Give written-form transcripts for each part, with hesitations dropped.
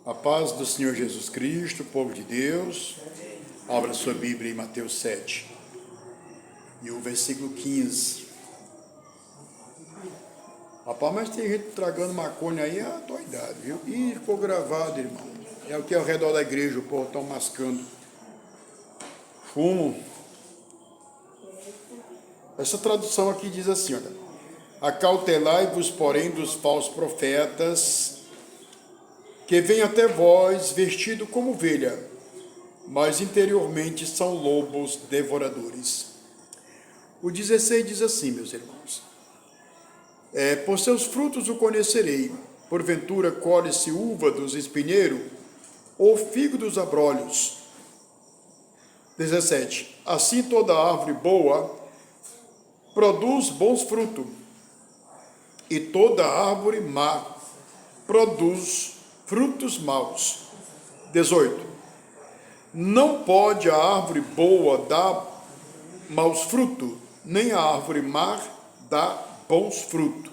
A paz do Senhor Jesus Cristo, povo de Deus. Abra sua Bíblia em Mateus 7 e o versículo 15. Rapaz, mas tem gente tragando maconha aí, é doidado, viu? E ficou gravado, irmão. É o que é ao redor da igreja, o povo está mascando fumo. Essa tradução aqui diz assim, olha: acautelai-vos, porém, dos falsos profetas, que vêm até vós vestido como ovelha, mas interiormente são lobos devoradores. O 16 diz assim, meus irmãos: por seus frutos o conhecerei. Porventura colhe-se uva dos espinheiros, ou figo dos abrolhos? 17. Assim toda árvore boa produz bons frutos, e toda árvore má produz frutos maus. 18. Não pode a árvore boa dar maus frutos, nem a árvore má dar bons frutos.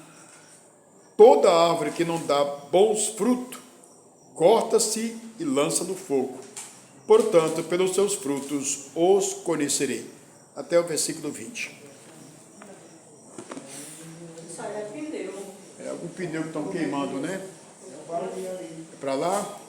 Toda árvore que não dá bons frutos, corta-se e lança no fogo. Portanto, pelos seus frutos os conhecerei. Até o versículo 20. Isso aí é pneu. É algum pneu que estão queimando, né? Para lá?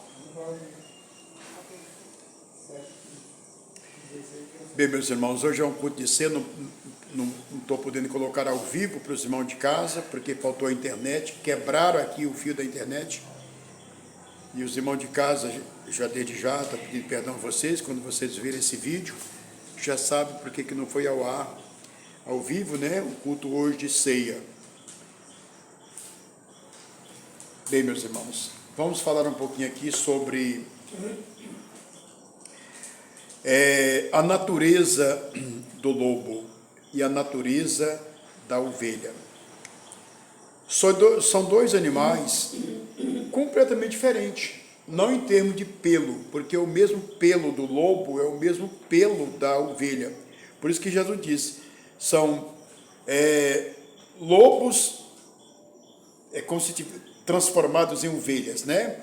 Bem, meus irmãos, hoje é um culto de ceia, não estou podendo colocar ao vivo para os irmãos de casa, porque faltou a internet, quebraram aqui o fio da internet, e os irmãos de casa, desde já, estou pedindo perdão a vocês, quando vocês virem esse vídeo, já sabem por que não foi ao ar, ao vivo, né, o culto hoje de ceia. Bem, meus irmãos, vamos falar um pouquinho aqui sobre a natureza do lobo e a natureza da ovelha. São dois animais completamente diferentes, não em termos de pelo, porque o mesmo pelo do lobo é o mesmo pelo da ovelha. Por isso que Jesus disse, são lobos como se transformados em ovelhas, né?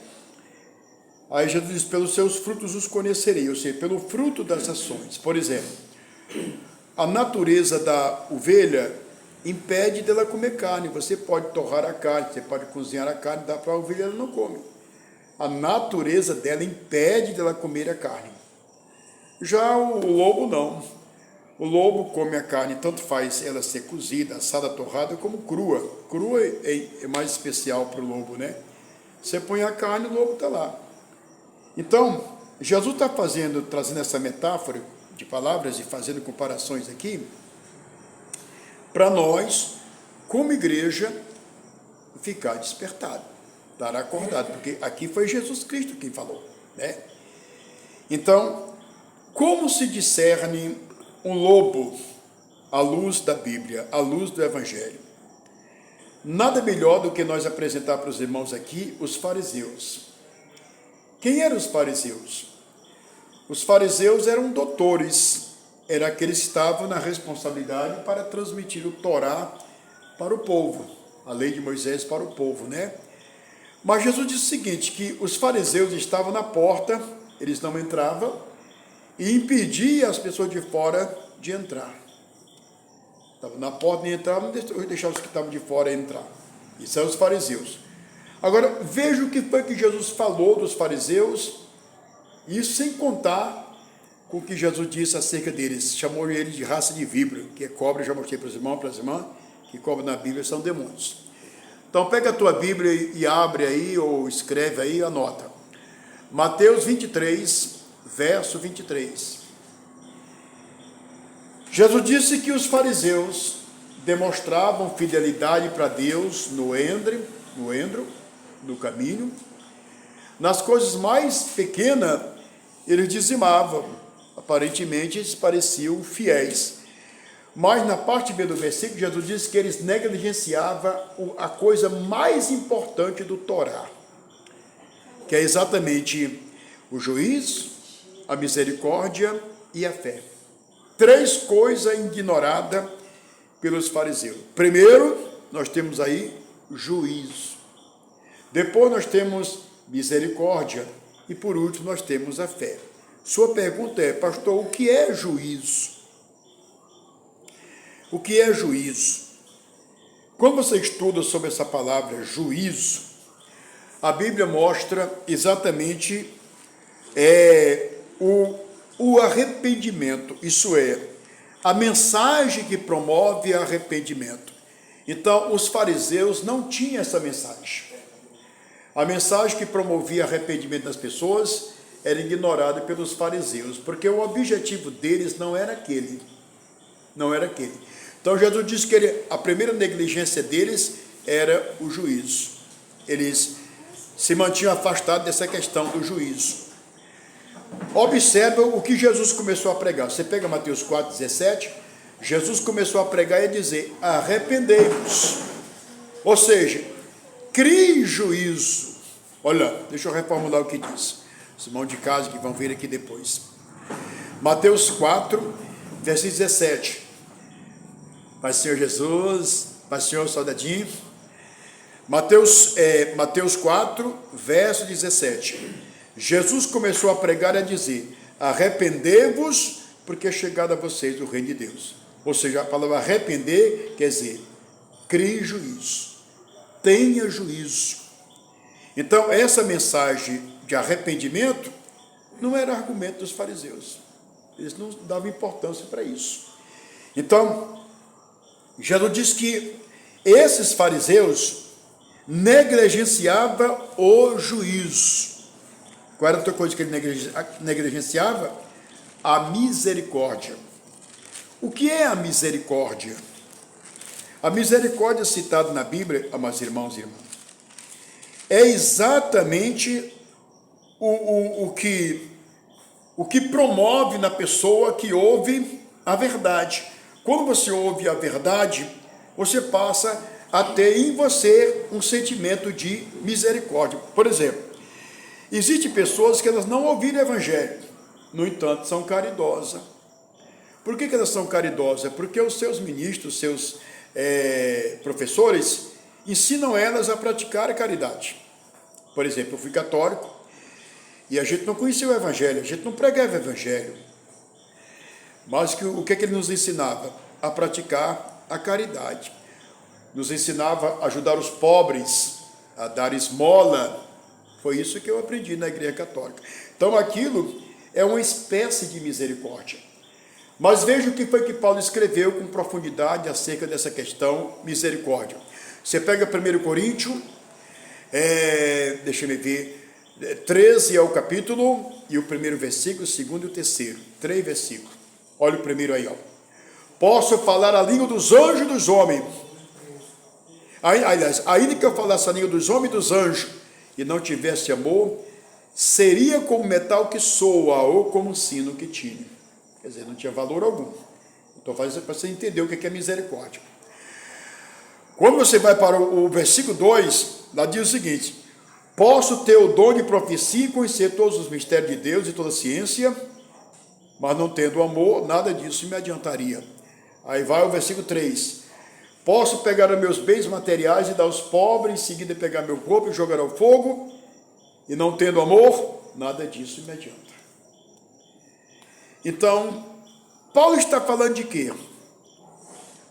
Aí Jesus diz, pelos seus frutos os conhecerei, ou seja, pelo fruto das ações. Por exemplo, a natureza da ovelha impede dela comer carne. Você pode torrar a carne, você pode cozinhar a carne, dá para a ovelha, ela não come. A natureza dela impede dela comer a carne. Já o lobo não. O lobo come a carne, tanto faz ela ser cozida, assada, torrada, como crua. Crua é mais especial para o lobo, né? Você põe a carne, o lobo está lá. Então, Jesus está trazendo essa metáfora de palavras e fazendo comparações aqui, para nós, como igreja, ficar despertado, estar acordado, porque aqui foi Jesus Cristo quem falou, né? Então, como se discerne um lobo à luz da Bíblia, à luz do Evangelho? Nada melhor do que nós apresentar para os irmãos aqui os fariseus. Quem eram os fariseus? Os fariseus eram doutores, eram aqueles que estavam na responsabilidade para transmitir o Torá para o povo, a lei de Moisés para o povo, né? Mas Jesus disse o seguinte, que os fariseus estavam na porta, eles não entravam, e impedia as pessoas de fora de entrar. Estavam na porta, nem entravam, não deixavam os que estavam de fora entrar. Isso são os fariseus. Agora, veja o que foi que Jesus falou dos fariseus, isso sem contar com o que Jesus disse acerca deles. Chamou eles de raça de víbora, que é cobra, já mostrei para os irmãos, para as irmãs, que cobra na Bíblia são demônios. Então, pega a tua Bíblia e abre aí, ou escreve aí, anota. Mateus 23, verso 23. Jesus disse que os fariseus demonstravam fidelidade para Deus no caminho. Nas coisas mais pequenas, eles dizimavam. Aparentemente, eles pareciam fiéis. Mas na parte B do versículo, Jesus disse que eles negligenciavam a coisa mais importante do Torá, que é exatamente o juízo, a misericórdia e a fé. Três coisas ignoradas pelos fariseus. Primeiro, nós temos aí juízo. Depois nós temos misericórdia e, por último, nós temos a fé. Sua pergunta é, pastor, o que é juízo? O que é juízo? Quando você estuda sobre essa palavra juízo, a Bíblia mostra exatamente o arrependimento, isso é, a mensagem que promove arrependimento. Então, os fariseus não tinham essa mensagem. A mensagem que promovia arrependimento das pessoas era ignorada pelos fariseus, porque o objetivo deles não era aquele. Não era aquele. Então, Jesus disse que a primeira negligência deles era o juízo. Eles se mantinham afastados dessa questão do juízo. Observa o que Jesus começou a pregar. Você pega Mateus 4,17, Jesus começou a pregar e a dizer, arrependei-vos. Ou seja, crie juízo. Olha, deixa eu reformular o que diz. Os irmãos de casa que vão vir aqui depois. Mateus 4, versículo 17. Pai Senhor Jesus, Pai Senhor soldadinho. Mateus 4, verso 17. Jesus começou a pregar e a dizer, arrependei-vos, porque é chegado a vocês o reino de Deus. Ou seja, a palavra arrepender quer dizer, crie juízo, tenha juízo. Então, essa mensagem de arrependimento não era argumento dos fariseus. Eles não davam importância para isso. Então, Jesus diz que esses fariseus negligenciavam o juízo. Qual era a outra coisa que ele negligenciava? A misericórdia. O que é a misericórdia? A misericórdia citada na Bíblia, amados irmãos e irmãs, é exatamente o que promove na pessoa que ouve a verdade. Quando você ouve a verdade, você passa a ter em você um sentimento de misericórdia. Por exemplo, existem pessoas que elas não ouviram o evangelho, no entanto, são caridosas. Por que elas são caridosas? Porque os seus ministros, seus professores, ensinam elas a praticar a caridade. Por exemplo, eu fui católico e a gente não conhecia o evangelho, a gente não pregava o evangelho. Mas o que ele nos ensinava? A praticar a caridade. Nos ensinava a ajudar os pobres, a dar esmola. Foi isso que eu aprendi na Igreja Católica. Então, aquilo é uma espécie de misericórdia. Mas veja o que foi que Paulo escreveu com profundidade acerca dessa questão misericórdia. Você pega 1 Coríntios, deixa eu ver, 13 é o capítulo, e o primeiro versículo, o segundo e o terceiro. 3 versículos. Olha o primeiro aí, ó. Posso falar a língua dos anjos e dos homens. Aliás, ainda que eu falasse a língua dos homens e dos anjos, e não tivesse amor, seria como metal que soa, ou como um sino que tine. Quer dizer, não tinha valor algum. Então, faz para você entender o que é misericórdia. Quando você vai para o versículo 2, lá diz o seguinte, posso ter o dom de profecia e conhecer todos os mistérios de Deus e toda a ciência, mas não tendo amor, nada disso me adiantaria. Aí vai o versículo 3, posso pegar os meus bens materiais e dar aos pobres, em seguida pegar meu corpo e jogar ao fogo, e não tendo amor, nada disso me adianta. Então, Paulo está falando de quê?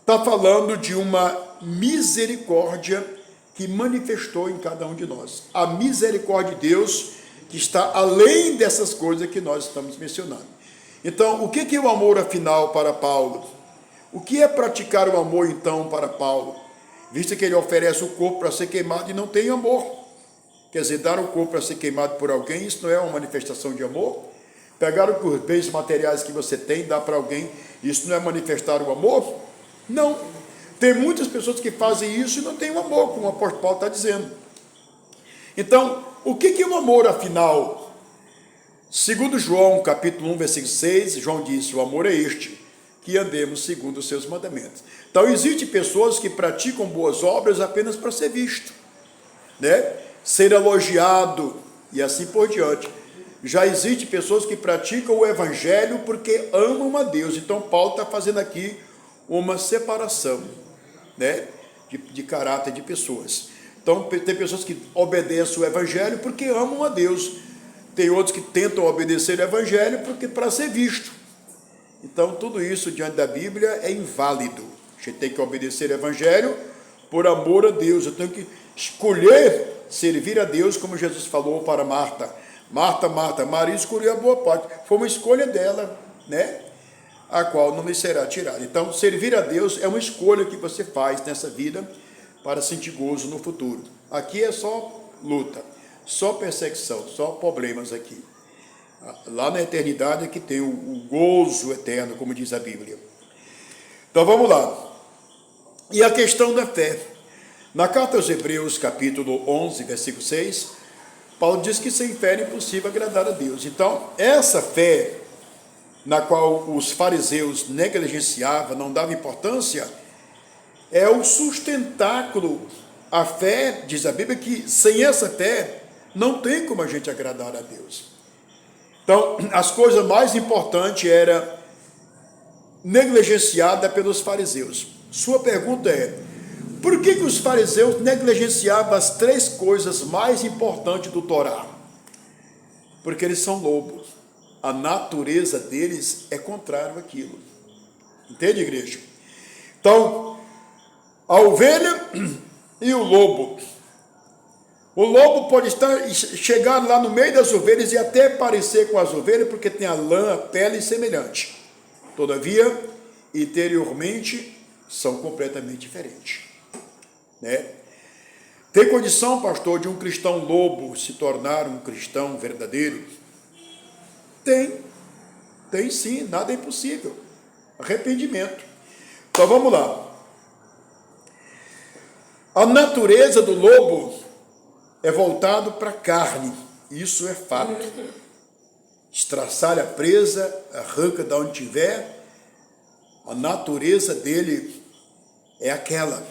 Está falando de uma misericórdia que manifestou em cada um de nós. A misericórdia de Deus que está além dessas coisas que nós estamos mencionando. Então, o que é o amor afinal para Paulo? O que é praticar o amor então para Paulo? Visto que ele oferece o corpo para ser queimado e não tem amor. Quer dizer, dar o corpo para ser queimado por alguém, isso não é uma manifestação de amor? Pegar os bens materiais que você tem e dar para alguém, isso não é manifestar o amor? Não. Tem muitas pessoas que fazem isso e não têm o amor, como o apóstolo Paulo está dizendo. Então, o que é o amor afinal? Segundo João, capítulo 1, versículo 6, João disse, o amor é este, que andemos segundo os seus mandamentos. Então, existem pessoas que praticam boas obras apenas para ser visto, né? Ser elogiado e assim por diante. Já existem pessoas que praticam o evangelho porque amam a Deus. Então, Paulo está fazendo aqui uma separação, né, de caráter de pessoas. Então, tem pessoas que obedecem o evangelho porque amam a Deus. Tem outros que tentam obedecer o evangelho porque para ser visto. Então, tudo isso diante da Bíblia é inválido. A gente tem que obedecer o evangelho por amor a Deus. Eu tenho que escolher servir a Deus, como Jesus falou para Marta. Marta, Marta, Maria escolheu a boa parte. Foi uma escolha dela, né? A qual não lhe será tirada. Então, servir a Deus é uma escolha que você faz nessa vida para sentir gozo no futuro. Aqui é só luta, só perseguição, só problemas aqui. Lá na eternidade é que tem o gozo eterno, como diz a Bíblia. Então, vamos lá. E a questão da fé. Na carta aos Hebreus, capítulo 11, versículo 6, Paulo diz que sem fé é impossível agradar a Deus. Então, essa fé na qual os fariseus negligenciavam, não davam importância, é o sustentáculo. A fé, diz a Bíblia, que sem essa fé não tem como a gente agradar a Deus. Então, as coisas mais importantes eram negligenciadas pelos fariseus. Sua pergunta é: por que os fariseus negligenciavam as 3 coisas mais importantes do Torá? Porque eles são lobos. A natureza deles é contrária àquilo. Entende, igreja? Então, a ovelha e o lobo. O lobo pode chegar lá no meio das ovelhas e até parecer com as ovelhas, porque tem a lã, a pele semelhante. Todavia, interiormente, são completamente diferentes. Né? Tem condição, pastor, de um cristão lobo se tornar um cristão verdadeiro? Tem sim, nada é impossível. Arrependimento. Então vamos lá. A natureza do lobo é voltado para a carne, isso é fato. Estraçalha a presa, arranca de onde tiver, a natureza dele é aquela,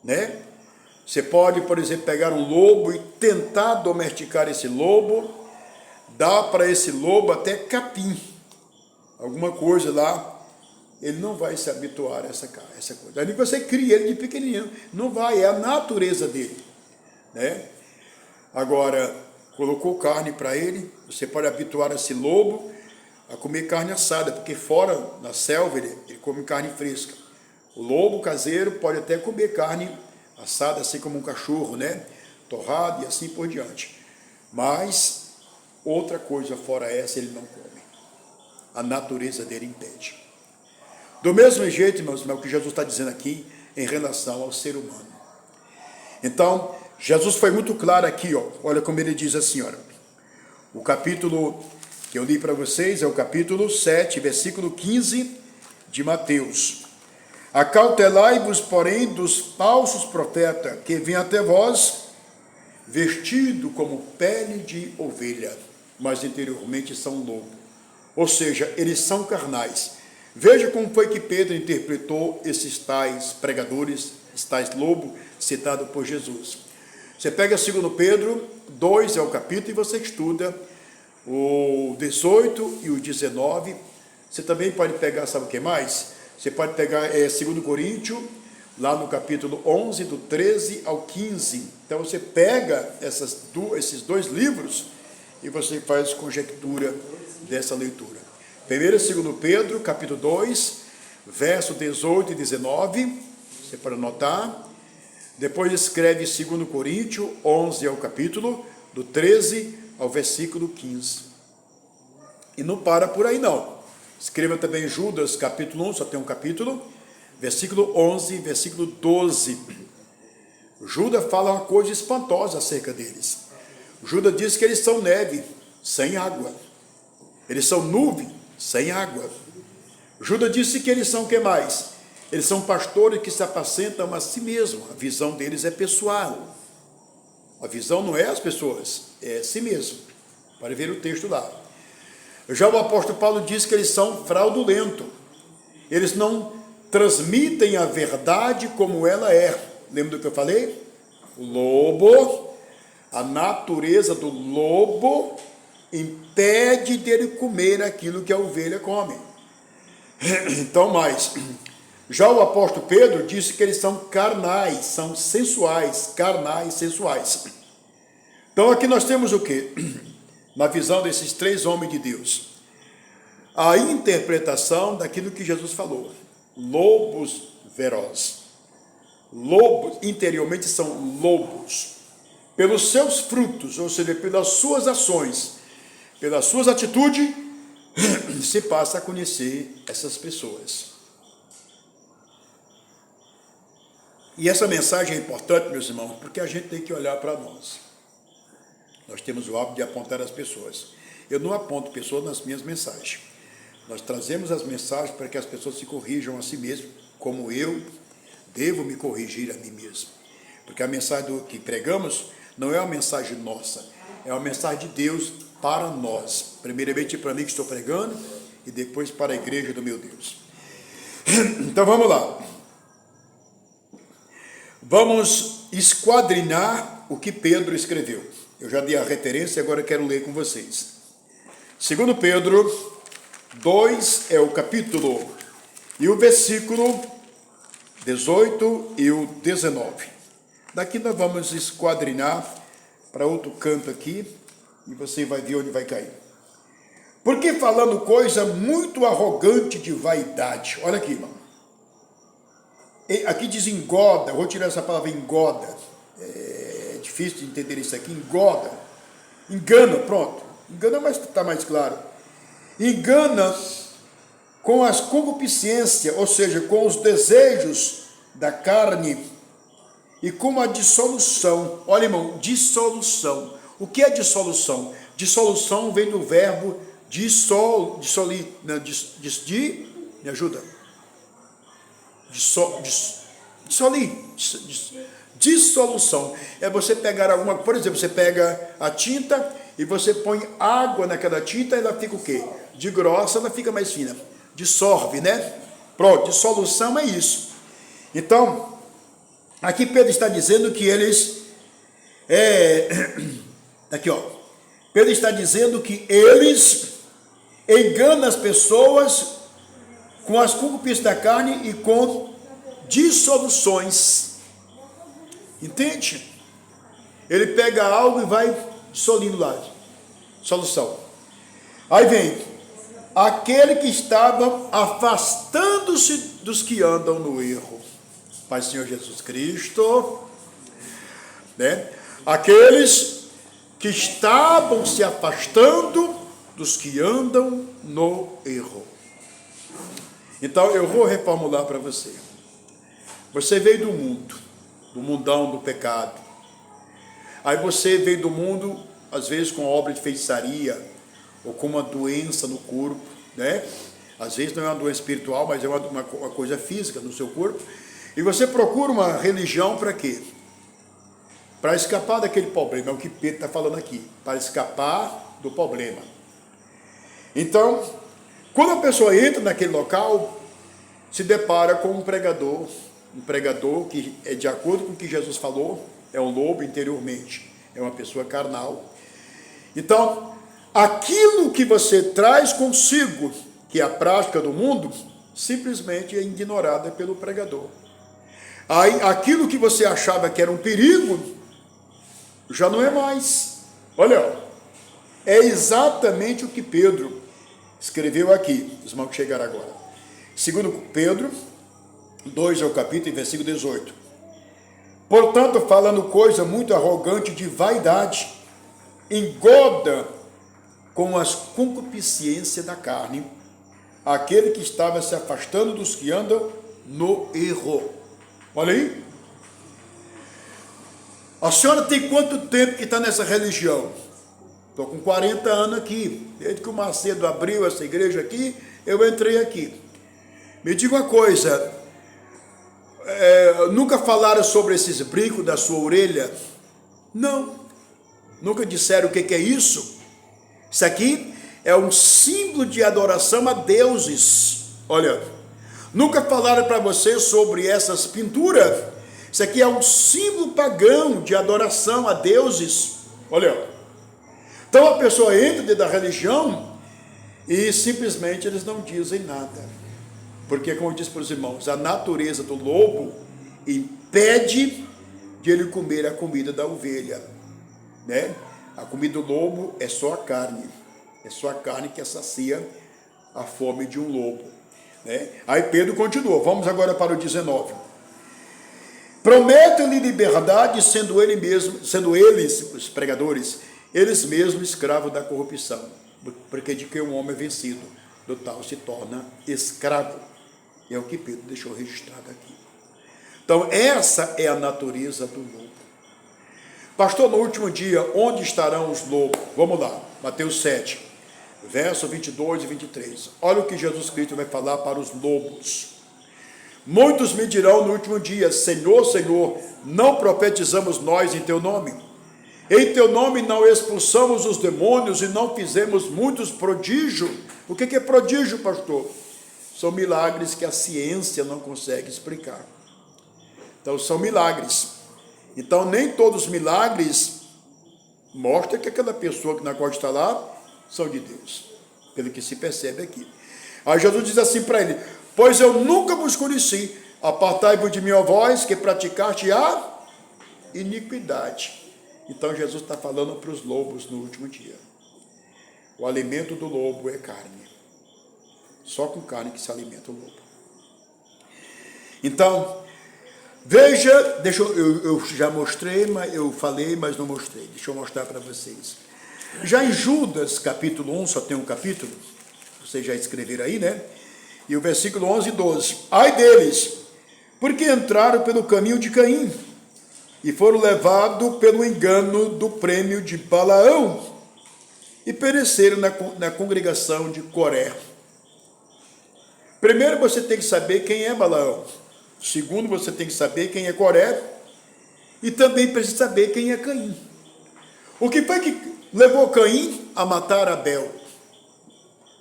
né? Você pode, por exemplo, pegar um lobo e tentar domesticar esse lobo, dá para esse lobo até capim, alguma coisa lá, ele não vai se habituar a essa coisa. Aí você cria ele de pequenininho, não vai, é a natureza dele, né? Agora, colocou carne para ele, você pode habituar esse lobo a comer carne assada, porque fora, na selva, ele come carne fresca. O lobo caseiro pode até comer carne assada, assim como um cachorro, né? Torrado e assim por diante. Mas outra coisa fora essa ele não come. A natureza dele impede. Do mesmo jeito, meus irmãos, que Jesus está dizendo aqui em relação ao ser humano. Então, Jesus foi muito claro aqui, ó. Olha como ele diz assim, olha. O capítulo que eu li para vocês é o capítulo 7, versículo 15 de Mateus. Acautelai-vos, porém, dos falsos profetas, que vêm até vós, vestido como pele de ovelha, mas interiormente são lobo. Ou seja, eles são carnais. Veja como foi que Pedro interpretou esses tais pregadores, esses tais lobo, citado por Jesus. Você pega 2 Pedro 2, é o capítulo, e você estuda o 18 e o 19. Você também pode pegar, sabe o que mais? Você pode pegar 2 Coríntios, lá no capítulo 11, do 13 ao 15. Então você pega esses 2 livros e você faz conjectura dessa leitura. 1 e 2 Pedro, capítulo 2, verso 18 e 19, você pode anotar. Depois escreve 2 Coríntios 11 é o capítulo, do 13 ao versículo 15. E não para por aí não. Escreva também Judas, capítulo 1, só tem um capítulo, versículo 11, versículo 12. Judas fala uma coisa espantosa acerca deles. Judas diz que eles são neve, sem água. Eles são nuvem, sem água. Judas disse que eles são o que mais? Eles são pastores que se apacentam a si mesmos. A visão deles é pessoal. A visão não é as pessoas, é si mesmo. Pode ver o texto lá. Já o apóstolo Paulo diz que eles são fraudulentos. Eles não transmitem a verdade como ela é. Lembra do que eu falei? O lobo, a natureza do lobo impede dele comer aquilo que a ovelha come. Então, mais, Já o apóstolo Pedro disse que eles são carnais, são sensuais, carnais, sensuais. Então aqui nós temos o quê? Na visão desses três homens de Deus, a interpretação daquilo que Jesus falou. Lobos ferozes. Lobos, interiormente são lobos. Pelos seus frutos, ou seja, pelas suas ações, pelas suas atitudes, se passa a conhecer essas pessoas. E essa mensagem é importante, meus irmãos, porque a gente tem que olhar para nós. Nós temos o hábito de apontar as pessoas. Eu não aponto pessoas nas minhas mensagens. Nós trazemos as mensagens para que as pessoas se corrijam a si mesmas, como eu devo me corrigir a mim mesmo. Porque a mensagem que pregamos não é uma mensagem nossa, é uma mensagem de Deus para nós. Primeiramente para mim que estou pregando e depois para a igreja do meu Deus. Então vamos lá. Vamos esquadrinhar o que Pedro escreveu. Eu já dei a referência, agora eu quero ler com vocês. Segundo Pedro 2 é o capítulo e o versículo 18 e o 19. Daqui nós vamos esquadrinhar para outro canto aqui e você vai ver onde vai cair. Porque falando coisa muito arrogante de vaidade. Olha aqui, irmão. Aqui diz engoda, eu vou tirar essa palavra engoda. É difícil de entender isso aqui, engoda. Engana, pronto. Engana, mas está mais claro. Engana com as concupiscências, ou seja, com os desejos da carne e com a dissolução. Olha, irmão, dissolução. O que é dissolução? Dissolução vem do verbo dissolir. Me ajuda. Dissolir. Dissolução. É você pegar alguma, por exemplo, você pega a tinta e você põe água naquela tinta, ela fica o quê? De grossa, ela fica mais fina. Dissolve, né? Pronto, dissolução é isso. Então, aqui Pedro está dizendo que eles... Aqui, ó. Pedro está dizendo que eles enganam as pessoas com as concupiscências da carne e com dissoluções. Entende? Ele pega algo e vai dissolindo lá. Solução. Aí vem, aquele que estava afastando-se dos que andam no erro. Pai Senhor Jesus Cristo, né? Aqueles que estavam se afastando dos que andam no erro. Então eu vou reformular para você. Você veio do mundo, do mundão do pecado. Aí você veio do mundo, às vezes com obra de feitiçaria, ou com uma doença no corpo, né? Às vezes não é uma doença espiritual, mas é uma coisa física no seu corpo. E você procura uma religião para quê? Para escapar daquele problema, é o que Pedro está falando aqui, para escapar do problema. Então, quando a pessoa entra naquele local, se depara com um pregador que é de acordo com o que Jesus falou, é um lobo interiormente, é uma pessoa carnal. Então, aquilo que você traz consigo, que é a prática do mundo, simplesmente é ignorada pelo pregador. Aí, aquilo que você achava que era um perigo, já não é mais. Olha, é exatamente o que Pedro escreveu aqui, os irmãos que chegaram agora. Segundo Pedro 2 é o capítulo, versículo 18. Portanto, falando coisa muito arrogante de vaidade, engoda com as concupiscências da carne, aquele que estava se afastando dos que andam no erro. Olha aí. A senhora tem quanto tempo que está nessa religião? Estou com 40 anos aqui. Desde que o Macedo abriu essa igreja aqui, eu entrei aqui. Me diga uma coisa, nunca falaram sobre esses brincos da sua orelha? Não. Nunca disseram o que é isso? Isso aqui é um símbolo de adoração a deuses. Olha, nunca falaram para você sobre essas pinturas? Isso aqui é um símbolo pagão de adoração a deuses. Olha, então a pessoa entra dentro da religião e simplesmente eles não dizem nada. Porque, como eu disse para os irmãos, a natureza do lobo impede de ele comer a comida da ovelha, né? A comida do lobo é só a carne. É só a carne que sacia a fome de um lobo, né? Aí Pedro continua. Vamos agora para o 19. Prometem-lhe liberdade, sendo eles, os pregadores, eles mesmos escravos da corrupção. Porque de que um homem é vencido, do tal se torna escravo. É o que Pedro deixou registrado aqui. Então, essa é a natureza do lobo. Pastor, no último dia, onde estarão os lobos? Vamos lá, Mateus 7, verso 22 e 23. Olha o que Jesus Cristo vai falar para os lobos. Muitos me dirão no último dia: Senhor, Senhor, não profetizamos nós em teu nome? Em teu nome não expulsamos os demônios e não fizemos muitos prodígios? O que é prodígio, pastor? São milagres que a ciência não consegue explicar. Então, são milagres. Então, nem todos os milagres mostram que aquela pessoa que na qual está lá são de Deus, pelo que se percebe aqui. Aí Jesus diz assim para ele: pois eu nunca vos conheci, apartai-vos de minha voz, que praticaste a iniquidade. Então, Jesus está falando para os lobos no último dia. O alimento do lobo é carne. Só com carne que se alimenta o lobo. Então, veja, eu já mostrei, mas eu falei, mas não mostrei. Deixa eu mostrar para vocês. Já em Judas, capítulo 1, só tem um capítulo, vocês já escreveram aí, né? E o versículo 11 e 12. Ai deles, porque entraram pelo caminho de Caim, e foram levados pelo engano do prêmio de Balaão, e pereceram na congregação de Coré. Primeiro, você tem que saber quem é Balaão. Segundo, você tem que saber quem é Coré. E também precisa saber quem é Caim. O que foi que levou Caim a matar Abel?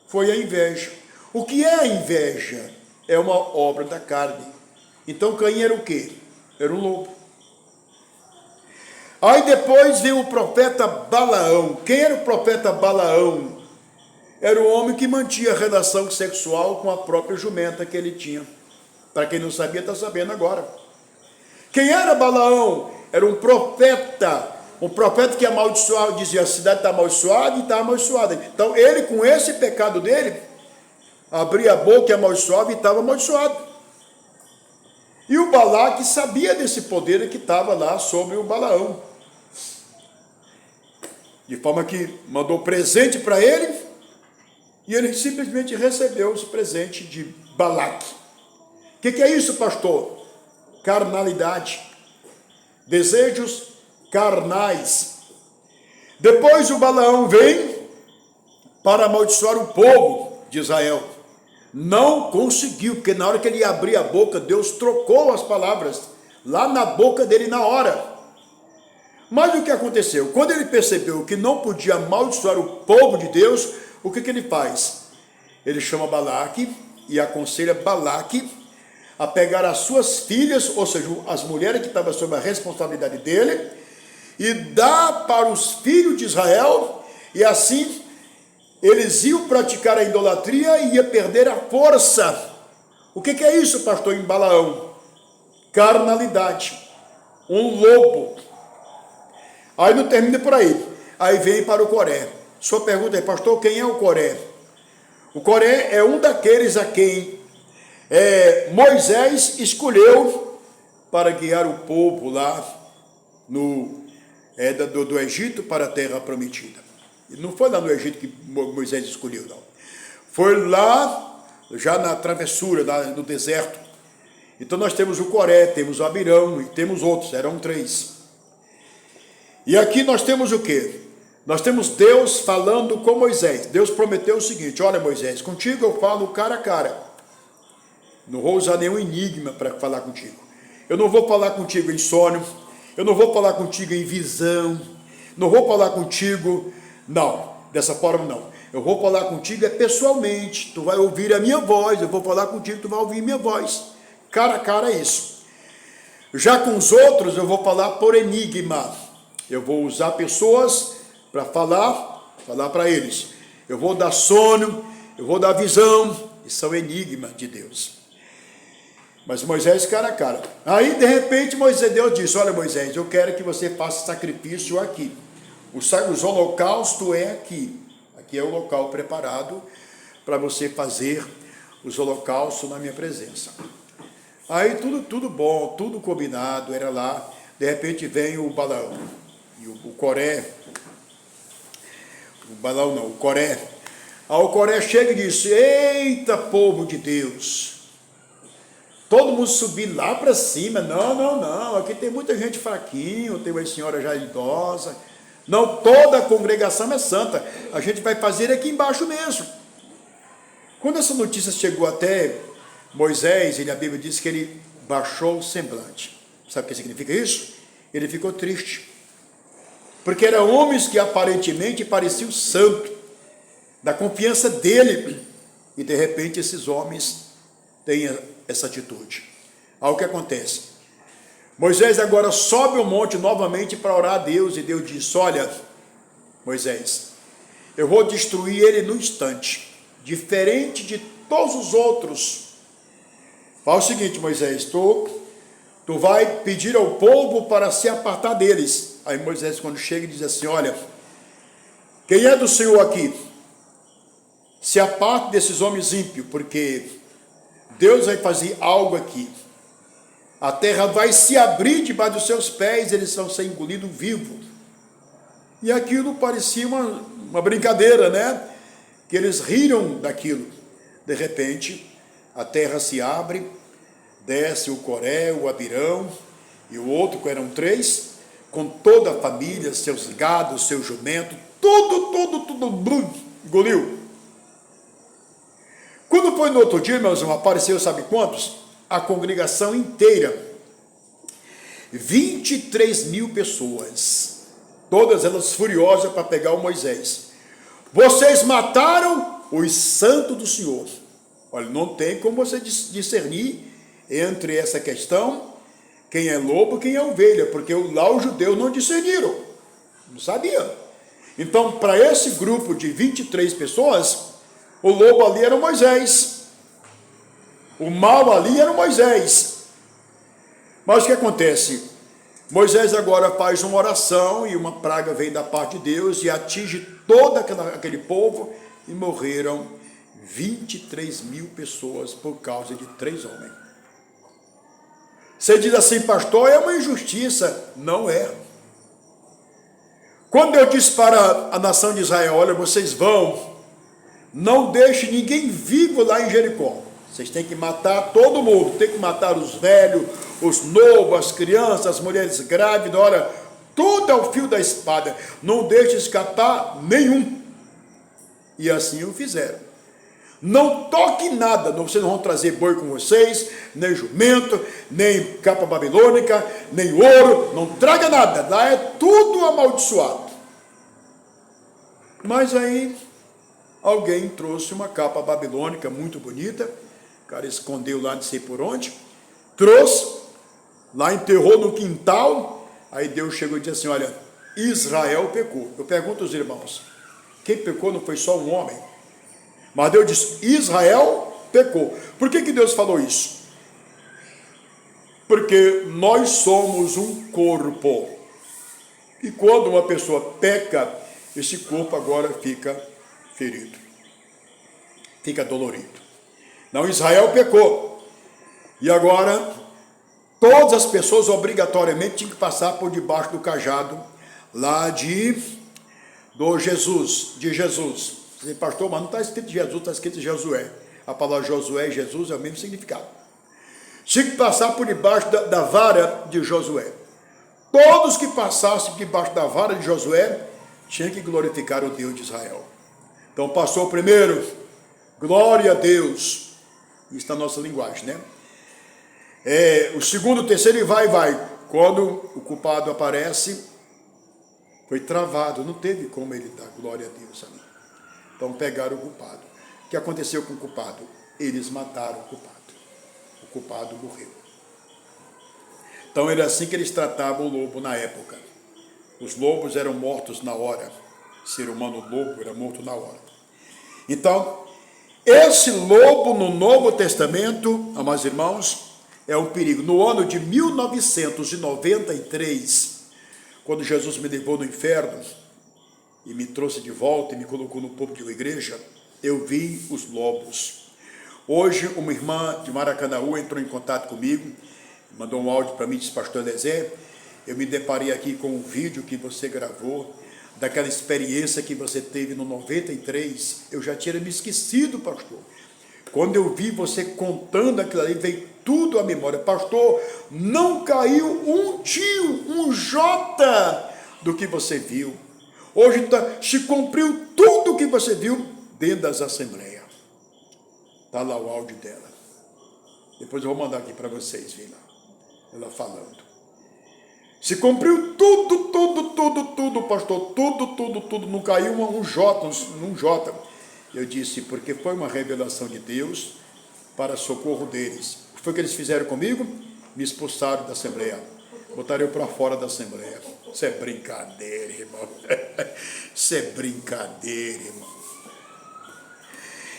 Foi a inveja. O que é a inveja? É uma obra da carne. Então Caim era o quê? Era um lobo. Aí depois veio o profeta Balaão. Quem era o profeta Balaão? Era o homem que mantinha relação sexual com a própria jumenta que ele tinha. Para quem não sabia, está sabendo agora. Quem era Balaão? Era um profeta que amaldiçoava, dizia: a cidade está amaldiçoada e está amaldiçoada. Então ele, com esse pecado dele, abria a boca e amaldiçoava e estava amaldiçoado. E o Balaque sabia desse poder que estava lá sobre o Balaão. De forma que mandou presente para ele, e ele simplesmente recebeu os presentes de Balaque. O que é isso, pastor? Carnalidade. Desejos carnais. Depois o Balaão vem para amaldiçoar o povo de Israel. Não conseguiu, porque na hora que ele ia abrir a boca, Deus trocou as palavras lá na boca dele na hora. Mas o que aconteceu? Quando ele percebeu que não podia amaldiçoar o povo de Deus, o que ele faz? Ele chama Balaque e aconselha Balaque a pegar as suas filhas, ou seja, as mulheres que estavam sob a responsabilidade dele, e dar para os filhos de Israel, e assim eles iam praticar a idolatria e ia perder a força. O que é isso, pastor, em Balaão? Carnalidade. Um lobo. Aí não termina por aí. Aí vem para o Coré. Sua pergunta é: pastor, quem é o Coré? O Coré é um daqueles a quem Moisés escolheu para guiar o povo lá do Egito para a terra prometida. E não foi lá no Egito que Moisés escolheu, não. Foi lá, já na travessura, lá no deserto. Então nós temos o Coré, temos o Abirão e temos outros, eram 3. E aqui nós temos o quê? Nós temos Deus falando com Moisés. Deus prometeu o seguinte: olha, Moisés, contigo eu falo cara a cara. Não vou usar nenhum enigma para falar contigo. Eu não vou falar contigo em sonho. Eu não vou falar contigo em visão. Não vou falar contigo... Não, dessa forma não. Eu vou falar contigo pessoalmente. Tu vai ouvir a minha voz. Eu vou falar contigo, tu vai ouvir minha voz. Cara a cara é isso. Já com os outros eu vou falar por enigma. Eu vou usar pessoas para falar para eles. Eu vou dar sono, eu vou dar visão, Isso é o enigma de Deus. Mas Moisés, cara a cara. Aí, de repente, Deus disse, olha Moisés, eu quero que você faça sacrifício aqui. Os holocaustos é aqui. Aqui é o local preparado para você fazer os holocaustos na minha presença. Aí tudo bom, tudo combinado, era lá. De repente vem o Balaão e o Coré. O Balaão não, o Coré. Aí o Coré chega e diz, eita povo de Deus, todo mundo subir lá para cima, não, aqui tem muita gente fraquinho, tem uma senhora já idosa, não, toda a congregação é santa, a gente vai fazer aqui embaixo mesmo. Quando essa notícia chegou até Moisés, a Bíblia diz que ele baixou o semblante. Sabe o que significa isso? Ele ficou triste, porque eram homens que aparentemente pareciam santos, da confiança dele, e de repente esses homens têm essa atitude. Aí o que acontece? Moisés agora sobe o monte novamente para orar a Deus, e Deus diz, olha, Moisés, eu vou destruir ele no instante, diferente de todos os outros. Fala o seguinte, Moisés, tu vai pedir ao povo para se apartar deles. Aí Moisés, quando chega, diz assim, olha, quem é do Senhor aqui? Se aparte desses homens ímpios, porque Deus vai fazer algo aqui. A terra vai se abrir debaixo dos seus pés, eles vão ser engolidos vivos. E aquilo parecia uma brincadeira, né? Que eles riram daquilo. De repente, a terra se abre, desce o Coré, o Abirão e o outro, que eram 3, com toda a família, seus gados, seu jumento, tudo, engoliu. Quando foi no outro dia, meus irmãos, apareceu, sabe quantos? A congregação inteira. 23 mil pessoas. Todas elas furiosas para pegar o Moisés. Vocês mataram os santos do Senhor. Olha, não tem como você discernir entre essa questão, quem é lobo, quem é ovelha, porque lá os judeus não discerniram. Não sabiam. Então, para esse grupo de 23 pessoas, o lobo ali era Moisés. O mal ali era Moisés. Mas o que acontece? Moisés agora faz uma oração e uma praga vem da parte de Deus e atinge todo aquele povo e morreram 23 mil pessoas por causa de 3 homens. Você diz assim, pastor, é uma injustiça. Não é. Quando eu disse para a nação de Israel, olha, vocês vão, não deixe ninguém vivo lá em Jericó. Vocês têm que matar todo mundo, tem que matar os velhos, os novos, as crianças, as mulheres grávidas, olha, tudo é o fio da espada, não deixe escapar nenhum. E assim o fizeram. Não toque nada, vocês não vão trazer boi com vocês, nem jumento, nem capa babilônica, nem ouro, não traga nada, lá é tudo amaldiçoado. Mas aí, alguém trouxe uma capa babilônica muito bonita, o cara escondeu lá, não sei por onde, trouxe, lá enterrou no quintal, aí Deus chegou e disse assim, olha, Israel pecou. Eu pergunto aos irmãos, quem pecou não foi só um homem? Mas Deus disse, Israel pecou. Por que Deus falou isso? Porque nós somos um corpo. E quando uma pessoa peca, esse corpo agora fica ferido. Fica dolorido. Não, Israel pecou. E agora, todas as pessoas obrigatoriamente tinham que passar por debaixo do cajado lá de Jesus. Você, pastor, mas não está escrito Jesus, está escrito Josué. A palavra Josué e Jesus é o mesmo significado. Tinha que passar por debaixo da vara de Josué. Todos que passassem debaixo da vara de Josué tinham que glorificar o Deus de Israel. Então passou primeiro, glória a Deus. Isso está na nossa linguagem, né? O segundo, o terceiro e vai. Quando o culpado aparece, foi travado, não teve como ele dar glória a Deus ali. Então pegaram o culpado. O que aconteceu com o culpado? Eles mataram o culpado. O culpado morreu. Então era assim que eles tratavam o lobo na época. Os lobos eram mortos na hora. O ser humano lobo era morto na hora. Então, Esse lobo no Novo Testamento, amados irmãos, é um perigo. No ano de 1993, quando Jesus me levou no inferno e me trouxe de volta e me colocou no povo de uma igreja, eu vi os lobos. Hoje, uma irmã de Maracanaú entrou em contato comigo, mandou um áudio para mim, disse: pastor Eliezer, eu me deparei aqui com um vídeo que você gravou, daquela experiência que você teve no 93, eu já tinha me esquecido, pastor. Quando eu vi você contando aquilo ali, veio tudo à memória. Pastor, não caiu um tio, um jota do que você viu. Hoje se cumpriu tudo o que você viu dentro das assembleias. Está lá o áudio dela. Depois eu vou mandar aqui para vocês, viu lá. Ela falando. Se cumpriu tudo, pastor, tudo. Não caiu um jota. Eu disse, porque foi uma revelação de Deus para socorro deles. O que foi que eles fizeram comigo? Me expulsaram da Assembleia. Botaram eu para fora da Assembleia. Isso é brincadeira, irmão. Isso é brincadeira, irmão.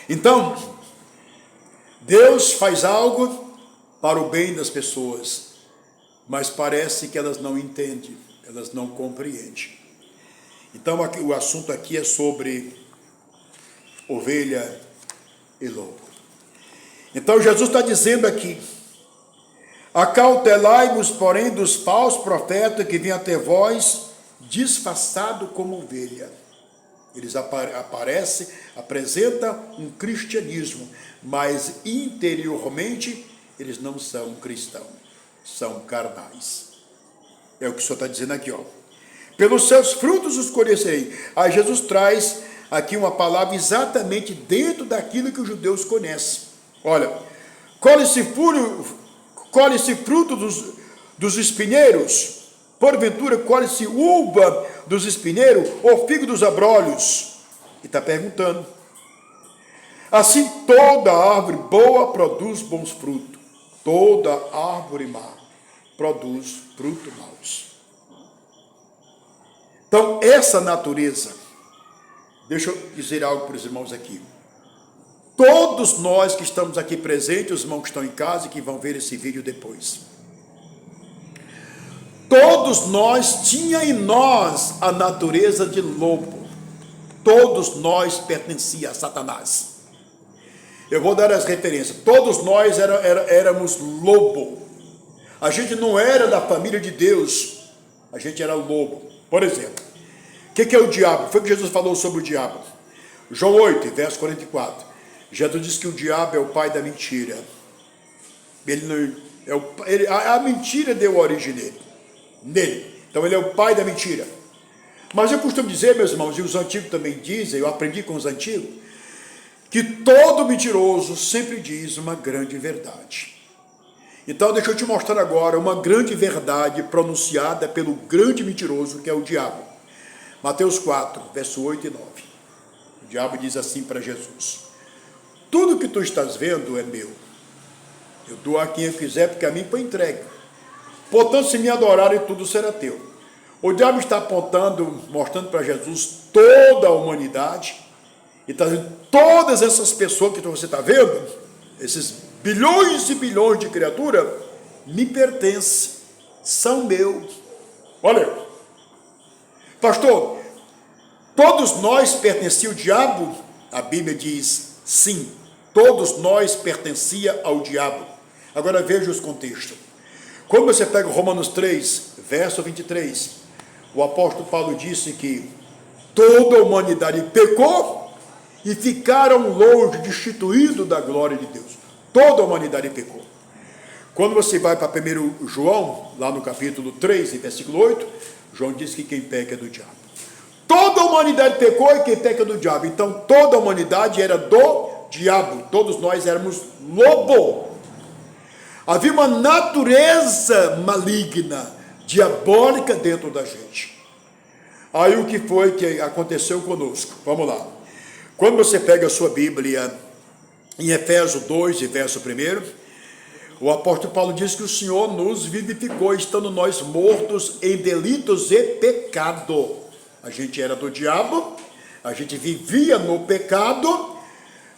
Então, Deus faz algo para o bem das pessoas, mas parece que elas não entendem, elas não compreendem. Então, o assunto aqui é sobre ovelha e lobo. Então, Jesus está dizendo aqui: acautelai-vos, porém, dos falsos profetas que vêm até vós, disfarçado como ovelha. Eles apresentam um cristianismo, mas interiormente eles não são cristãos, são carnais. É o que o Senhor está dizendo aqui, ó. Pelos seus frutos os conhecerei. Aí Jesus traz aqui uma palavra exatamente dentro daquilo que os judeus conhecem. Olha, colhe-se fruto dos espinheiros, porventura colhe-se uva dos espinheiros, ou figo dos abrolhos. E está perguntando. Assim toda árvore boa produz bons frutos, toda árvore má produz frutos maus. Então, essa natureza, deixa eu dizer algo para os irmãos aqui. Todos nós que estamos aqui presentes, os irmãos que estão em casa e que vão ver esse vídeo depois, todos nós tinha em nós a natureza de lobo. Todos nós pertencia a Satanás. Eu vou dar as referências. Todos nós éramos lobo. A gente não era da família de Deus, a gente era lobo. Por exemplo, o que é o diabo? Foi o que Jesus falou sobre o diabo. João 8, verso 44. Jesus diz que o diabo é o pai da mentira. A mentira deu origem nele. Então ele é o pai da mentira. Mas eu costumo dizer, meus irmãos, e os antigos também dizem, eu aprendi com os antigos, que todo mentiroso sempre diz uma grande verdade. Então deixa eu te mostrar agora uma grande verdade pronunciada pelo grande mentiroso que é o diabo. Mateus 4, verso 8 e 9. O diabo diz assim para Jesus: tudo que tu estás vendo é meu. Eu dou a quem eu quiser, porque a mim foi entregue. Portanto, se me adorarem, tudo será teu. O diabo está apontando, mostrando para Jesus toda a humanidade, e está dizendo: todas essas pessoas que você está vendo, esses bilhões e bilhões de criaturas, me pertencem, são meus. Olha, pastor, todos nós pertenciam ao diabo? A Bíblia diz sim, todos nós pertencia ao diabo. Agora veja os contextos. Quando você pega Romanos 3, verso 23, o apóstolo Paulo disse que toda a humanidade pecou e ficaram longe, destituídos da glória de Deus. Toda a humanidade pecou. Quando você vai para 1 João, lá no capítulo 3, versículo 8, João diz que quem peca é do diabo. Toda a humanidade pecou e quem peca é do diabo. Então toda a humanidade era do diabo. Todos nós éramos lobo. Havia uma natureza maligna, diabólica dentro da gente. Aí o que foi que aconteceu conosco? Vamos lá. Quando você pega a sua Bíblia, em Efésios 2, verso 1, o apóstolo Paulo diz que o Senhor nos vivificou, estando nós mortos em delitos e pecado. A gente era do diabo, a gente vivia no pecado,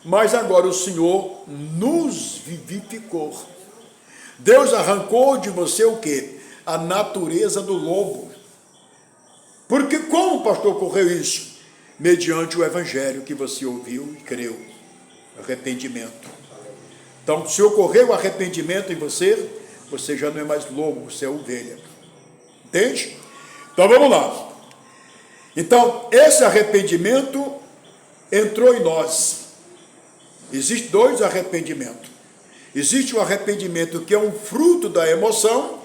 mas agora o Senhor nos vivificou. Deus arrancou de você o quê? A natureza do lobo. Porque como, pastor, ocorreu isso? Mediante o evangelho que você ouviu e creu. Arrependimento. Então, se ocorreu arrependimento em você, você já não é mais lobo, você é ovelha. Entende? Então, vamos lá. Então, esse arrependimento entrou em nós. Existem dois arrependimentos. Existe um arrependimento que é um fruto da emoção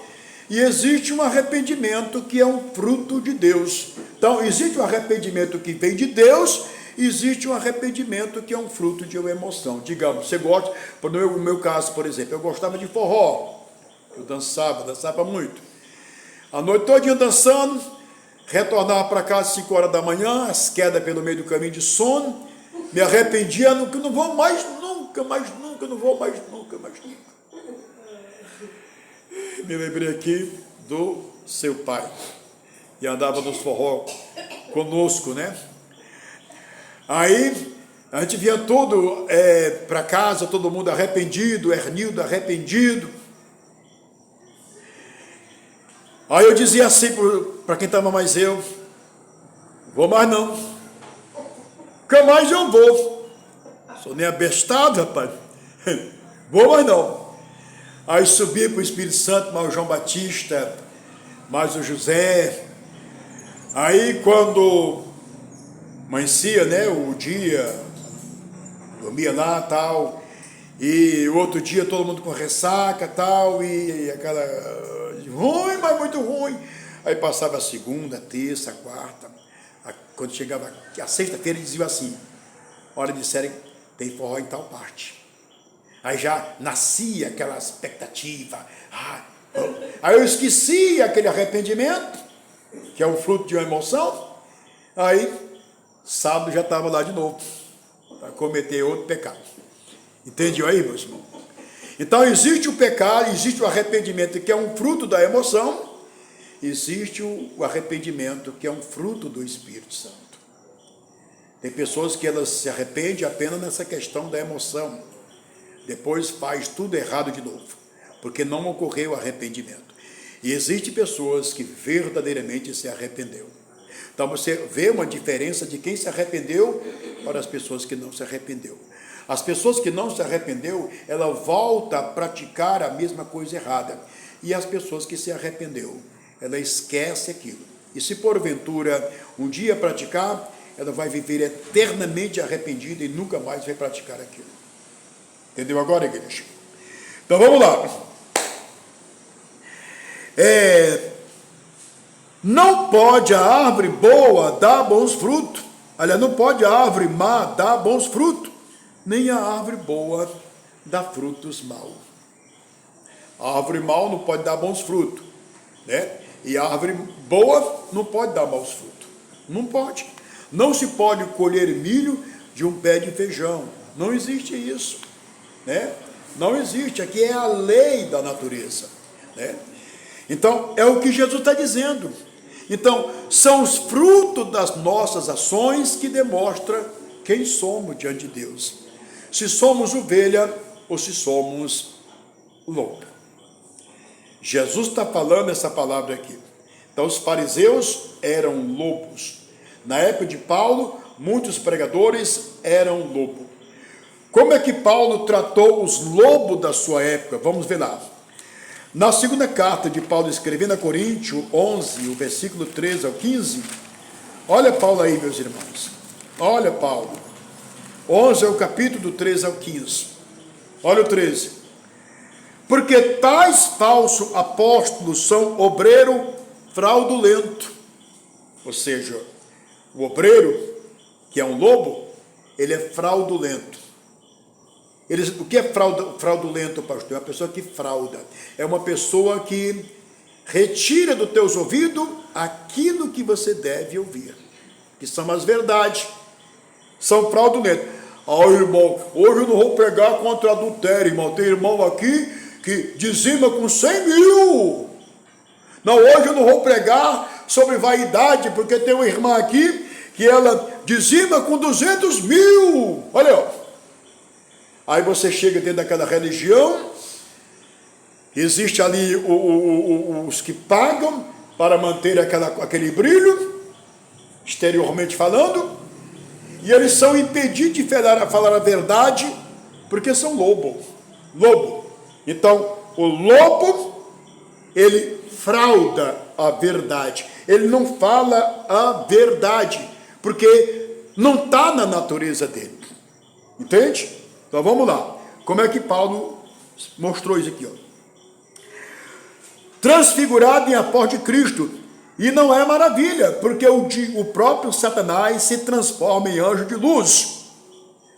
e existe um arrependimento que é um fruto de Deus. Então, existe um arrependimento que vem de Deus, existe um arrependimento que é um fruto de uma emoção. Digamos, você gosta, no meu caso, por exemplo, eu gostava de forró, eu dançava muito. A noite toda dançando, retornava para casa às 5 horas da manhã, as quedas pelo meio do caminho de sono, me arrependia, que não vou mais nunca, não vou mais nunca. Me lembrei aqui do seu pai, e andava nos forró conosco, né? Aí a gente vinha todo para casa, todo mundo arrependido, Hernildo arrependido. Aí eu dizia assim para quem estava mais eu, vou mais não, nunca mais eu vou, sou nem abestado, rapaz, vou mais não. Aí subi para o Espírito Santo, mais o João Batista, mais o José. Aí quando amanhecia, né, o dia, dormia lá, tal, e o outro dia todo mundo com ressaca, tal, e aquela ruim, mas muito ruim. Aí passava a segunda, terça, a quarta, quando chegava a sexta-feira, dizia assim, hora de série, tem forró em tal parte. Aí já nascia aquela expectativa. Aí eu esqueci aquele arrependimento, que é o fruto de uma emoção. Aí, sábado já estava lá de novo, para cometer outro pecado. Entendeu aí, meus irmãos? Então, existe o pecado, existe o arrependimento, que é um fruto da emoção. Existe o arrependimento, que é um fruto do Espírito Santo. Tem pessoas que elas se arrependem apenas nessa questão da emoção. Depois faz tudo errado de novo, porque não ocorreu arrependimento. E existem pessoas que verdadeiramente se arrependeu. Então você vê uma diferença de quem se arrependeu para as pessoas que não se arrependeu. As pessoas que não se arrependeu, ela volta a praticar a mesma coisa errada. E as pessoas que se arrependeu, ela esquece aquilo. E se porventura um dia praticar, ela vai viver eternamente arrependida e nunca mais vai praticar aquilo. Entendeu agora, igreja? Então vamos lá. Não pode a árvore boa dar bons frutos. Aliás, não pode a árvore má dar bons frutos. Nem a árvore boa dá frutos maus. A árvore mal não pode dar bons frutos, né? E a árvore boa não pode dar maus frutos. Não pode. Não se pode colher milho de um pé de feijão. Não existe isso. Né? Não existe, aqui é a lei da natureza, né? Então, é o que Jesus está dizendo. Então, são os frutos das nossas ações que demonstram quem somos diante de Deus. Se somos ovelha ou se somos lobo. Jesus está falando essa palavra aqui. Então, os fariseus eram lobos. Na época de Paulo, muitos pregadores eram lobos. Como é que Paulo tratou os lobos da sua época? Vamos ver lá. Na segunda carta de Paulo, escrevendo a Coríntios 11, o versículo 13 ao 15, olha Paulo aí, meus irmãos. Olha Paulo. 11 é o capítulo do 13 ao 15. Olha o 13. Porque tais falsos apóstolos são obreiro fraudulento. Ou seja, o obreiro, que é um lobo, ele é fraudulento. O que é fraudulento, pastor? É uma pessoa que frauda. É uma pessoa que retira dos teus ouvidos aquilo que você deve ouvir. Que são as verdades. São fraudulentos. Irmão, hoje eu não vou pregar contra adultério, irmão. Tem irmão aqui que dizima com 100 mil. Não, hoje eu não vou pregar sobre vaidade, porque tem uma irmã aqui que ela dizima com 200 mil. Olha, ó. Aí você chega dentro daquela religião, existe ali os que pagam para manter aquele brilho, exteriormente falando, e eles são impedidos de falar a verdade, porque são lobo. Então, o lobo, ele frauda a verdade, ele não fala a verdade, porque não está na natureza dele. Entende? Então vamos lá. Como é que Paulo mostrou isso aqui? Transfigurado em apóstolo de Cristo. E não é maravilha, porque o próprio Satanás se transforma em anjo de luz.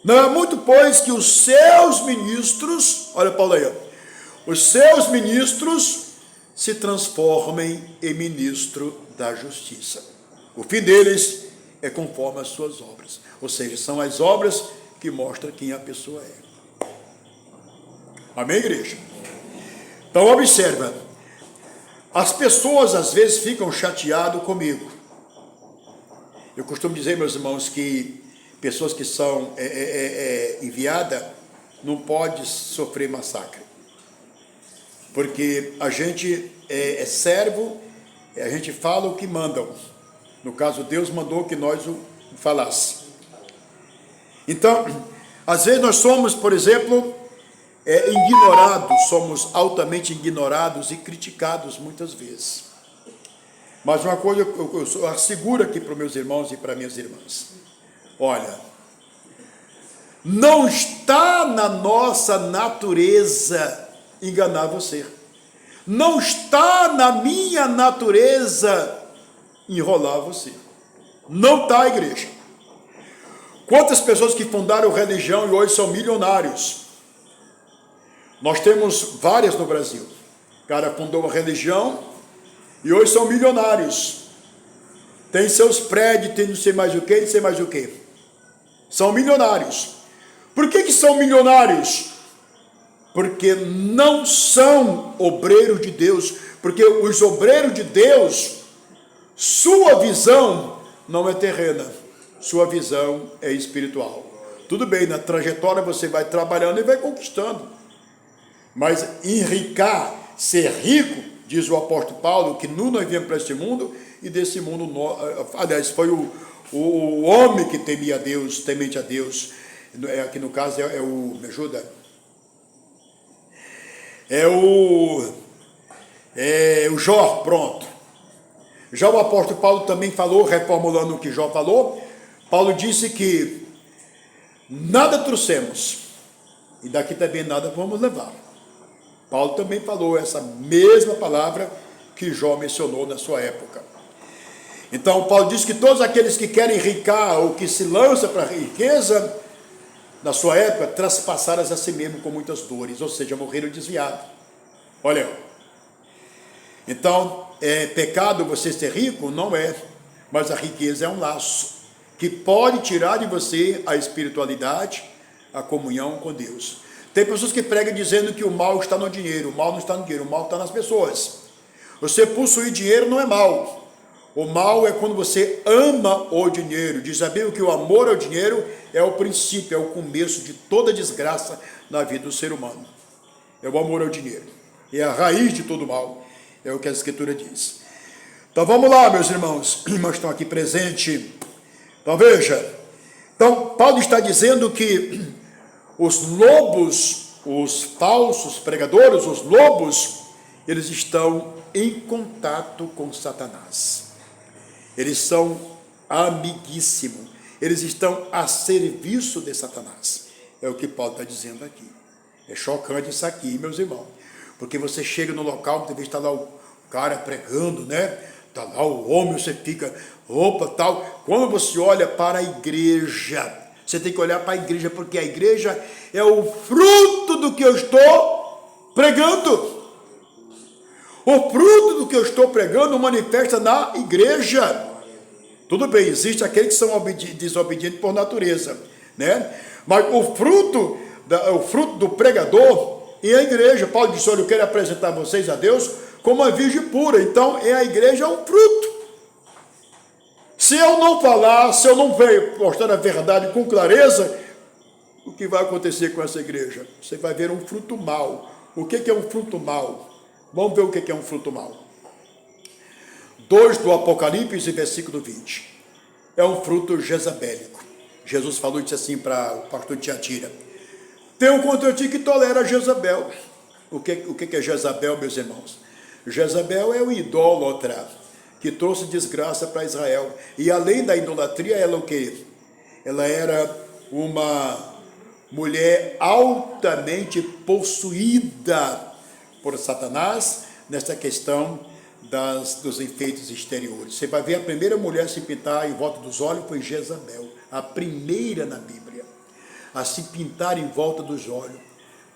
Não é muito, pois, que os seus ministros, olha Paulo aí, os seus ministros se transformem em ministro da justiça. O fim deles é conforme as suas obras. Ou seja, são as obras que mostram quem a pessoa é. Amém, igreja? Então, observa. As pessoas, às vezes, ficam chateadas comigo. Eu costumo dizer, meus irmãos, que pessoas que são enviadas não podem sofrer massacre. Porque a gente é servo, a gente fala o que mandam. No caso, Deus mandou que nós o falasse. Então, às vezes nós somos, por exemplo, ignorados, somos altamente ignorados e criticados muitas vezes. Mas uma coisa eu asseguro aqui para os meus irmãos e para minhas irmãs. Olha, não está na nossa natureza enganar você. Não está na minha natureza enrolar você. Não está, igreja. Quantas pessoas que fundaram religião e hoje são milionários? Nós temos várias no Brasil. O cara fundou uma religião e hoje são milionários. Tem seus prédios, tem não sei mais o que, não sei mais o que. São milionários. Por que são milionários? Porque não são obreiros de Deus. Porque os obreiros de Deus, sua visão não é terrena. Sua visão é espiritual. Tudo bem, na trajetória você vai trabalhando e vai conquistando. Mas enricar, ser rico, diz o apóstolo Paulo, que nós viemos para este mundo, e desse mundo, aliás, foi o homem que temia a Deus, temente a Deus, aqui no caso me ajuda? O Jó, pronto. Já o apóstolo Paulo também falou, reformulando o que Jó falou, Paulo disse que nada trouxemos, e daqui também nada vamos levar. Paulo também falou essa mesma palavra que Jó mencionou na sua época. Então, Paulo diz que todos aqueles que querem enricar ou que se lançam para a riqueza, na sua época, traspassaram a si mesmo com muitas dores, ou seja, morreram desviados. Olha, então, é pecado você ser rico? Não é, mas a riqueza é um laço que pode tirar de você a espiritualidade, a comunhão com Deus. Tem pessoas que pregam dizendo que o mal está no dinheiro. O mal não está no dinheiro, o mal está nas pessoas. Você possuir dinheiro não é mal. O mal é quando você ama o dinheiro. Diz a Bíblia que o amor ao dinheiro é o princípio, é o começo de toda desgraça na vida do ser humano. É o amor ao dinheiro. É a raiz de todo mal. É o que a Escritura diz. Então vamos lá, meus irmãos. Irmãos estão aqui presentes. Então veja. Então Paulo está dizendo que os lobos, os falsos pregadores, os lobos, eles estão em contato com Satanás. Eles são amiguíssimos. Eles estão a serviço de Satanás. É o que Paulo está dizendo aqui. É chocante isso aqui, meus irmãos. Porque você chega no local, muitas vezes está lá o cara pregando, né? Está lá o homem, você fica, opa, tal. Quando você olha para a igreja, você tem que olhar para a igreja, porque a igreja é o fruto do que eu estou pregando. O fruto do que eu estou pregando manifesta na igreja. Tudo bem, existe aqueles que são desobedientes por natureza, né? Mas o fruto do pregador é a igreja. Paulo disse, olha, eu quero apresentar vocês a Deus como uma virgem pura. Então, a igreja é um fruto. Se eu não falar, se eu não mostrar a verdade com clareza, o que vai acontecer com essa igreja? Você vai ver um fruto mau. O que é um fruto mau? Vamos ver o que é um fruto mau. 2 do Apocalipse, versículo 20. É um fruto jezabélico. Jesus falou isso assim para o pastor Tiatira. Tenho contra ti que tolera Jezabel. O que é Jezabel, meus irmãos? Jezabel é o idólatra que trouxe desgraça para Israel. E além da idolatria, ela o quê? Ela era uma mulher altamente possuída por Satanás nessa questão dos enfeites exteriores. Você vai ver a primeira mulher a se pintar em volta dos olhos foi Jezabel, a primeira na Bíblia a se pintar em volta dos olhos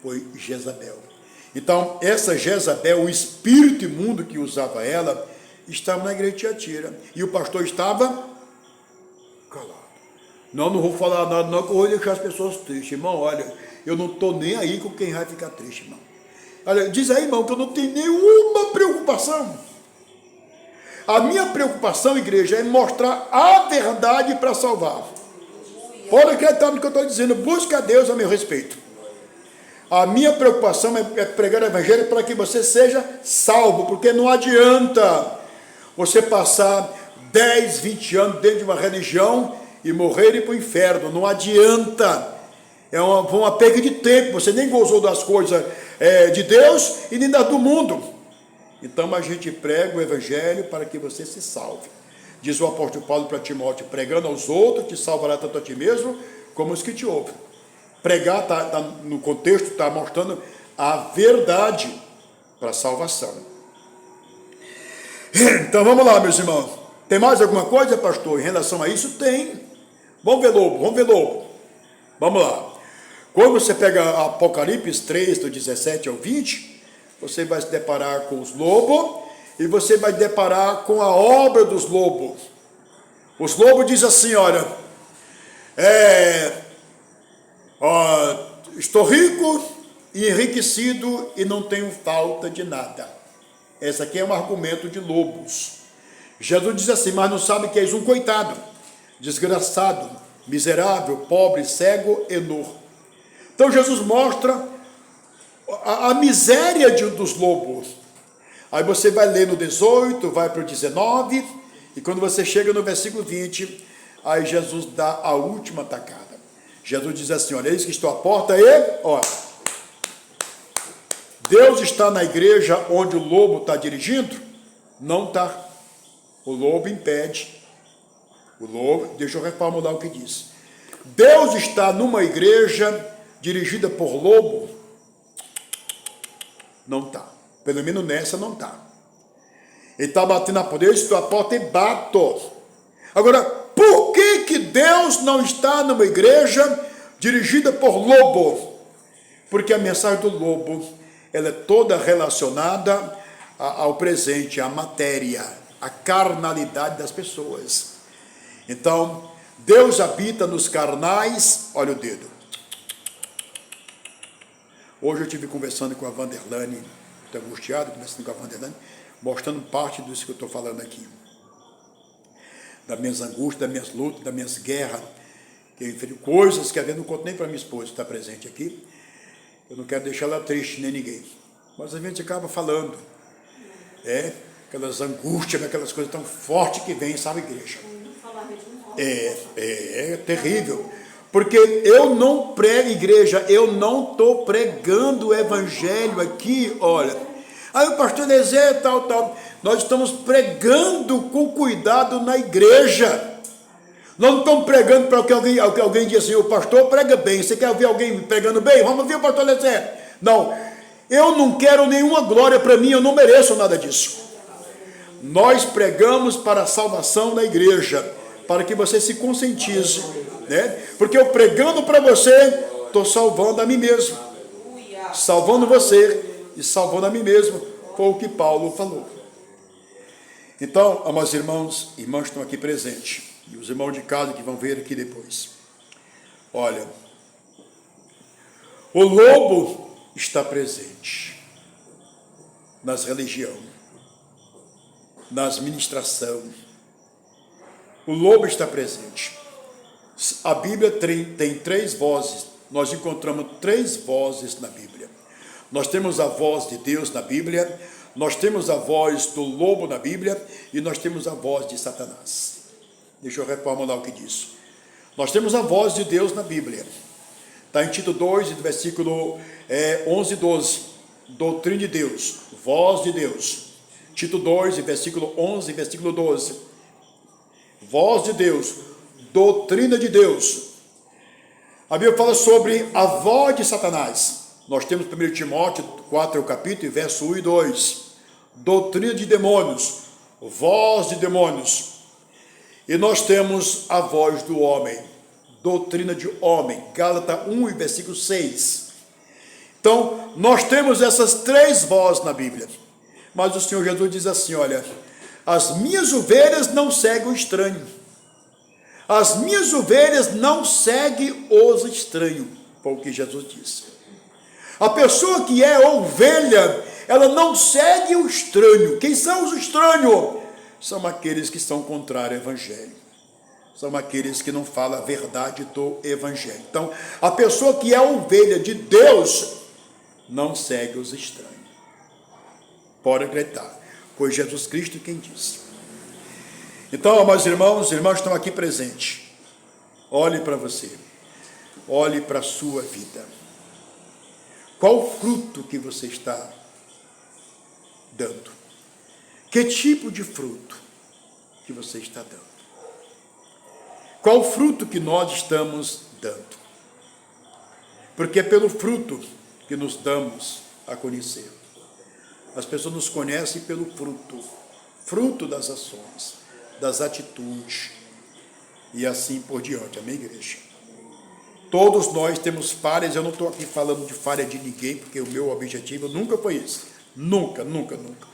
foi Jezabel. Então, essa Jezabel, o espírito imundo que usava ela, estava na igreja de Tiatira. E o pastor estava calado. Não vou falar nada, não, que eu vou deixar as pessoas tristes. Irmão, olha, eu não estou nem aí com quem vai ficar triste, irmão. Olha, diz aí, irmão, que eu não tenho nenhuma preocupação. A minha preocupação, igreja, é mostrar a verdade para salvar. Pode acreditar no que eu estou dizendo, busca a Deus a meu respeito. A minha preocupação é pregar o evangelho para que você seja salvo, porque não adianta você passar 10, 20 anos dentro de uma religião e morrer e ir para o inferno, não adianta. É uma perda de tempo, você nem gozou das coisas de Deus e nem das do mundo. Então a gente prega o evangelho para que você se salve. Diz o apóstolo Paulo para Timóteo, pregando aos outros, te salvará tanto a ti mesmo, como os que te ouvem. Pregar, no contexto, está mostrando a verdade para a salvação. Então vamos lá, meus irmãos. Tem mais alguma coisa, pastor, em relação a isso? Tem. Vamos ver lobo. Vamos lá. Quando você pega Apocalipse 3, do 17 ao 20, você vai se deparar com os lobos, e você vai deparar com a obra dos lobos. Os lobos dizem assim, olha, estou rico e enriquecido e não tenho falta de nada. Esse aqui é um argumento de lobos. Jesus diz assim, mas não sabe que és um coitado, desgraçado, miserável, pobre, cego e nu. Então Jesus mostra a miséria dos lobos. Aí você vai ler no 18, vai para o 19, e quando você chega no versículo 20, aí Jesus dá a última tacada. Jesus diz assim, olha, eis que estou à porta e, olha, Deus está na igreja onde o lobo está dirigindo? Não está. O lobo impede. Deixa eu reformular o que diz. Deus está numa igreja dirigida por lobo? Não está. Pelo menos nessa não está. Ele está batendo na porta, eu estou à porta e bato. Agora, por que Deus não está numa igreja dirigida por lobo? Porque a mensagem do lobo, ela é toda relacionada ao presente, à matéria, à carnalidade das pessoas. Então, Deus habita nos carnais, olha o dedo. Hoje eu estive conversando com a Vanderlane, estou angustiado, conversando com a Vanderlane, mostrando parte disso que eu estou falando aqui. Das minhas angústias, das minhas lutas, das minhas guerras, que eu enfrento coisas que às vezes não conto nem para minha esposa que está presente aqui. Eu não quero deixar ela triste, nem ninguém. Mas a gente acaba falando. Aquelas angústias, aquelas coisas tão fortes que vêm, sabe, igreja? É terrível. Porque eu não prego, igreja, eu não estou pregando o evangelho aqui, olha. Aí o pastor Nezé, tal. Nós estamos pregando com cuidado na igreja. Nós não estamos pregando para que alguém diga assim, o pastor prega bem. Você quer ouvir alguém pregando bem? Vamos ouvir o pastor Nezé. Não, eu não quero nenhuma glória para mim, eu não mereço nada disso. Nós pregamos para a salvação da igreja, para que você se conscientize, né? Porque eu pregando para você, estou salvando a mim mesmo. Salvando você e salvando a mim mesmo, foi o que Paulo falou. Então, amados irmãos que estão aqui presentes, e os irmãos de casa que vão ver aqui depois. Olha, o lobo está presente nas religiões, nas ministrações. O lobo está presente. A Bíblia tem 3 vozes nós encontramos 3 vozes na Bíblia. Nós temos a voz de Deus na Bíblia, nós temos a voz do lobo na Bíblia e nós temos a voz de Satanás. Deixa eu reformular o que diz. Nós temos a voz de Deus na Bíblia. Está em Tito 2, versículo 11 e 12. Doutrina de Deus, voz de Deus. Tito 2, versículo 11 e versículo 12. Voz de Deus, doutrina de Deus. A Bíblia fala sobre a voz de Satanás. Nós temos 1 Timóteo 4, capítulo, verso 1 e 2. Doutrina de demônios, voz de demônios. E nós temos a voz do homem, doutrina de homem. Gálatas 1, versículo 6. Então, nós temos essas 3 vozes na Bíblia. Mas o Senhor Jesus diz assim, olha, as minhas ovelhas não seguem o estranho. As minhas ovelhas não seguem os estranhos, foi o que Jesus disse. A pessoa que é ovelha, ela não segue o estranho. Quem são os estranhos? São aqueles que são contrários ao Evangelho. São aqueles que não falam a verdade do Evangelho. Então, a pessoa que é ovelha de Deus, não segue os estranhos. Pode acreditar. Foi Jesus Cristo quem disse. Então, amados irmãos, os irmãos estão aqui presentes. Olhe para você. Olhe para a sua vida. Qual o fruto que você está dando? Que tipo de fruto que você está dando? Qual o fruto que nós estamos dando? Porque é pelo fruto que nos damos a conhecer. As pessoas nos conhecem pelo fruto. Fruto das ações, das atitudes e assim por diante. Amém, igreja? Todos nós temos falhas. Eu não estou aqui falando de falha de ninguém, porque o meu objetivo nunca foi esse. Nunca, nunca, nunca.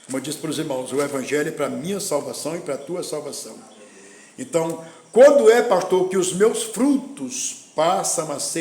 Como eu disse para os irmãos, o Evangelho é para a minha salvação e para a tua salvação. Então, quando é, pastor, que os meus frutos passam a ser